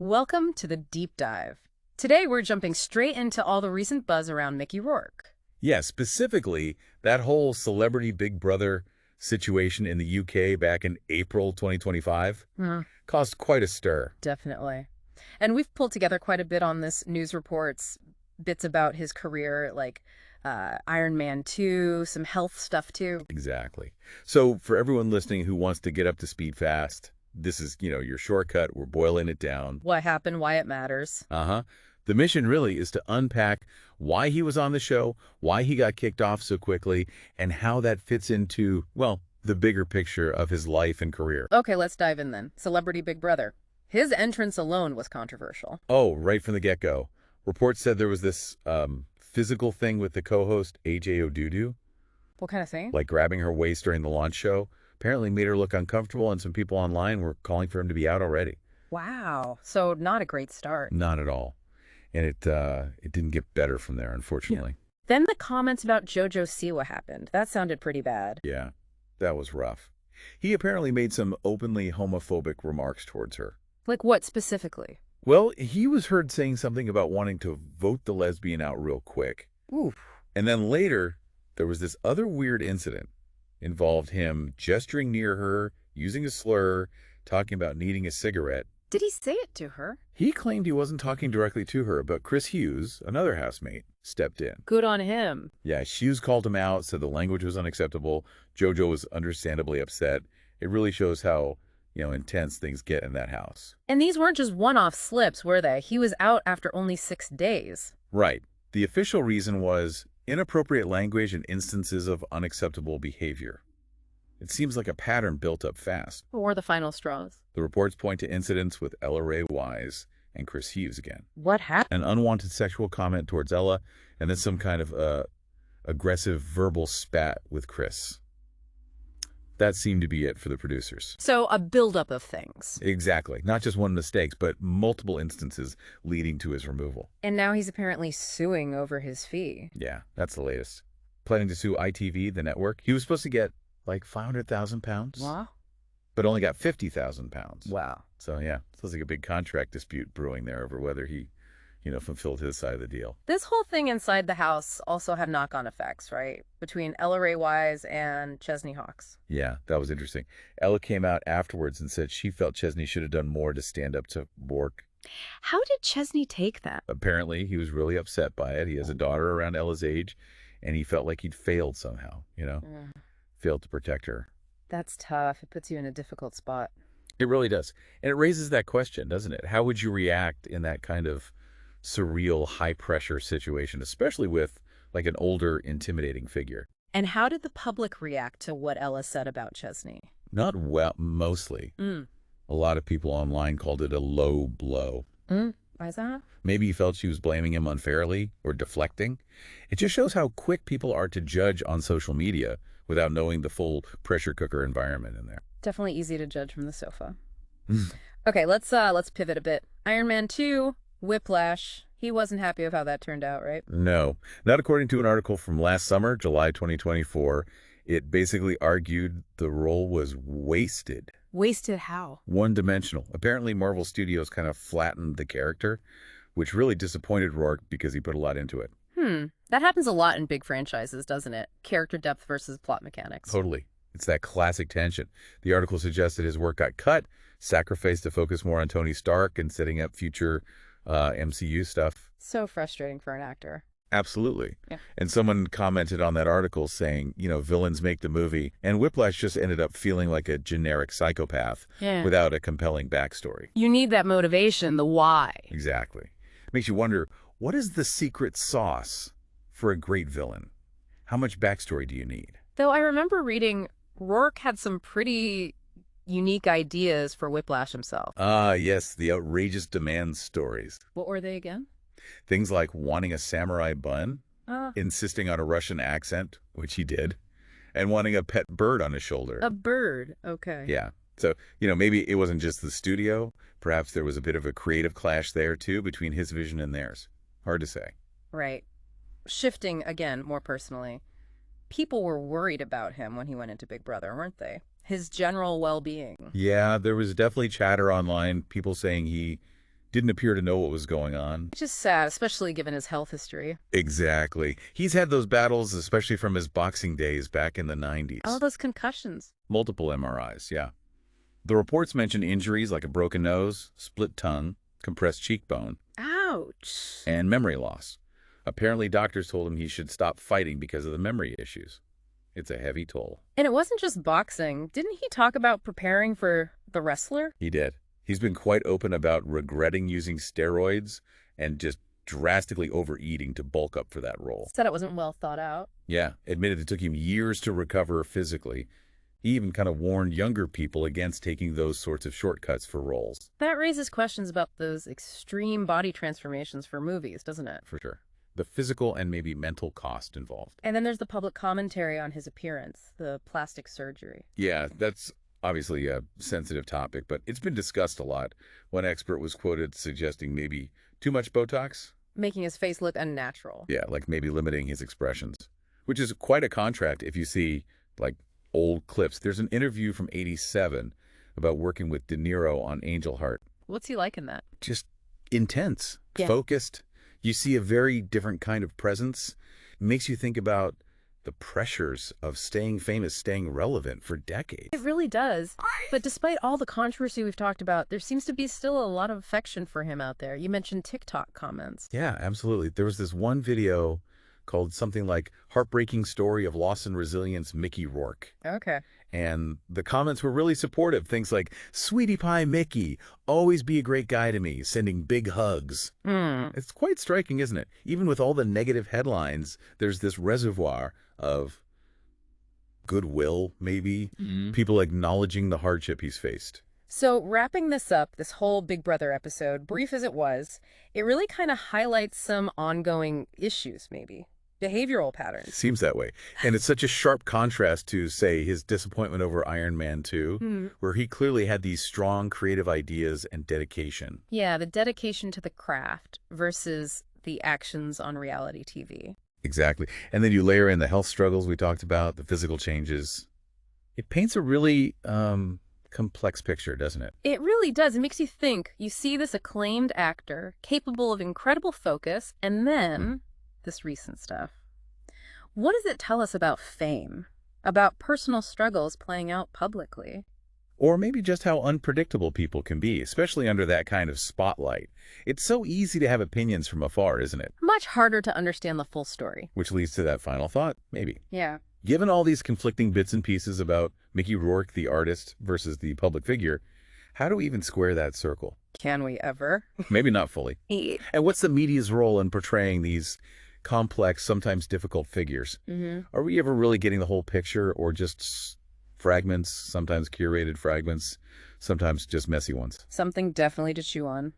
Welcome to the Deep Dive. Today we're jumping straight into all the recent buzz around Mickey Rourke. Yeah, specifically, that whole celebrity Big Brother situation in the UK back in April 2025 caused quite a stir. Definitely. And we've pulled together quite a bit on this, news reports, bits about his career, like Iron Man 2, some health stuff too. Exactly. So for everyone listening who wants to get up to speed fast, this is, your shortcut. We're boiling it down. What happened, why it matters. Uh-huh. The mission really is to unpack why he was on the show, why he got kicked off so quickly, and how that fits into, well, the bigger picture of his life and career. Okay, let's dive in then. Celebrity Big Brother. His entrance alone was controversial. Oh, right from the get-go. Reports said there was this physical thing with the co-host, AJ Odudu, What kind of thing? like grabbing her waist during the launch show. Apparently made her look uncomfortable, and some people online were calling for him to be out already. Wow. So not a great start. Not at all. And it didn't get better from there, unfortunately. Then the comments about JoJo Siwa happened. That sounded pretty bad. Yeah, that was rough. He apparently made some openly homophobic remarks towards her. Like what specifically? Well, he was heard saying something about wanting to vote the lesbian out real quick. Ooh. And then later, there was this other weird incident. Involved him gesturing near her, using a slur, talking about needing a cigarette. Did he say it to her? He claimed he wasn't talking directly to her, but Chris Hughes, another housemate, stepped in. Good on him. Yeah, Hughes called him out, said the language was unacceptable. JoJo was understandably upset. It really shows how, intense things get in that house. And these weren't just one-off slips, were they? He was out after only 6 days. Right. The official reason was inappropriate language and instances of unacceptable behavior. It seems like a pattern built up fast. What were the final straws? The reports point to incidents with Ella Ray Wise and Chris Hughes again. What happened? An unwanted sexual comment towards Ella, and then some kind of aggressive verbal spat with Chris. That seemed to be it for the producers. So a buildup of things. Exactly. Not just one mistake, but multiple instances leading to his removal. And now he's apparently suing over his fee. Yeah, that's the latest. Planning to sue ITV, the network. He was supposed to get like £500,000. Wow. But only got £50,000. Wow. So yeah, sounds like a big contract dispute brewing there over whether he, fulfilled his side of the deal. This whole thing inside the house also had knock-on effects, right? Between Ella Ray Wise and Chesney Hawkes. Yeah, that was interesting. Ella came out afterwards and said she felt Chesney should have done more to stand up to Rourke. How did Chesney take that? Apparently, he was really upset by it. He has a daughter around Ella's age, and he felt like he'd failed somehow, failed to protect her. That's tough. It puts you in a difficult spot. It really does. And it raises that question, doesn't it? How would you react in that kind of surreal, high-pressure situation, especially with, like, an older, intimidating figure? And how did the public react to what Ella said about Chesney? Not well, mostly. A lot of people online called it a low blow. Why is that? Maybe he felt she was blaming him unfairly or deflecting. It just shows how quick people are to judge on social media without knowing the full pressure cooker environment in there. Definitely easy to judge from the sofa. Okay, let's pivot a bit. Iron Man 2, Whiplash. He wasn't happy with how that turned out, right? No, not according to an article from last summer, July 2024. It basically argued the role was wasted. Wasted how? One-dimensional. Apparently, Marvel Studios kind of flattened the character, which really disappointed Rourke because he put a lot into it. That happens a lot in big franchises, doesn't it? Character depth versus plot mechanics. Totally. It's that classic tension. The article suggested his work got cut, sacrificed to focus more on Tony Stark and setting up future MCU stuff. So frustrating for an actor. Absolutely. Yeah. And someone commented on that article saying, villains make the movie, and Whiplash just ended up feeling like a generic psychopath without a compelling backstory. You need that motivation, the why. Exactly. Makes you wonder, what is the secret sauce for a great villain? How much backstory do you need? Though I remember reading Rourke had some pretty unique ideas for Whiplash himself. Ah, yes, the outrageous demand stories. What were they again? Things like wanting a samurai bun, insisting on a Russian accent, which he did, and wanting a pet bird on his shoulder. A bird, okay. Yeah. So, maybe it wasn't just the studio. Perhaps there was a bit of a creative clash there, too, between his vision and theirs. Hard to say. Right. Shifting, again, more personally. People were worried about him when he went into Big Brother, weren't they? His general well-being. Yeah, there was definitely chatter online, people saying he didn't appear to know what was going on. Which is sad, especially given his health history. Exactly. He's had those battles, especially from his boxing days back in the 90s. All those concussions. Multiple MRIs, yeah. The reports mention injuries like a broken nose, split tongue, compressed cheekbone, Ouch. and memory loss. Apparently, doctors told him he should stop fighting because of the memory issues. It's a heavy toll. And it wasn't just boxing. Didn't he talk about preparing for The Wrestler? He did. He's been quite open about regretting using steroids and just drastically overeating to bulk up for that role. Said it wasn't well thought out. Yeah, admitted it took him years to recover physically. He even kind of warned younger people against taking those sorts of shortcuts for roles. That raises questions about those extreme body transformations for movies, doesn't it? For sure. The physical and maybe mental cost involved. And then there's the public commentary on his appearance, the plastic surgery. Yeah, that's obviously a sensitive topic, but it's been discussed a lot. One expert was quoted suggesting maybe too much Botox. Making his face look unnatural. Yeah, like maybe limiting his expressions, which is quite a contrast if you see, like, old clips. There's an interview from '87 about working with De Niro on Angel Heart. What's he like in that? Just intense, Yeah. focused. You see a very different kind of presence. It makes you think about the pressures of staying famous, staying relevant for decades. It really does. But despite all the controversy we've talked about, there seems to be still a lot of affection for him out there. You mentioned TikTok comments. Yeah, absolutely. There was this one video called something like Heartbreaking Story of Loss and Resilience, Mickey Rourke. Okay. And the comments were really supportive. Things like, "Sweetie Pie Mickey, always be a great guy to me, sending big hugs." It's quite striking, isn't it? Even with all the negative headlines, there's this reservoir of goodwill, maybe, people acknowledging the hardship he's faced. So wrapping this up, this whole Big Brother episode, brief as it was, it really kind of highlights some ongoing issues, maybe. Behavioral patterns. Seems that way. And it's such a sharp contrast to, say, his disappointment over Iron Man 2, where he clearly had these strong creative ideas and dedication. Yeah, the dedication to the craft versus the actions on reality TV. Exactly. And then you layer in the health struggles we talked about, the physical changes. It paints a really complex picture, doesn't it? It really does. It makes you think. You see this acclaimed actor, capable of incredible focus, and then this recent stuff. What does it tell us about fame? About personal struggles playing out publicly? Or maybe just how unpredictable people can be, especially under that kind of spotlight. It's so easy to have opinions from afar, isn't it? Much harder to understand the full story. Which leads to that final thought, maybe. Yeah. Given all these conflicting bits and pieces about Mickey Rourke, the artist, versus the public figure, how do we even square that circle? Can we ever? Maybe not fully. And what's the media's role in portraying these complex, sometimes difficult figures? Are we ever really getting the whole picture, or just fragments, sometimes curated fragments, sometimes just messy ones? Something definitely to chew on.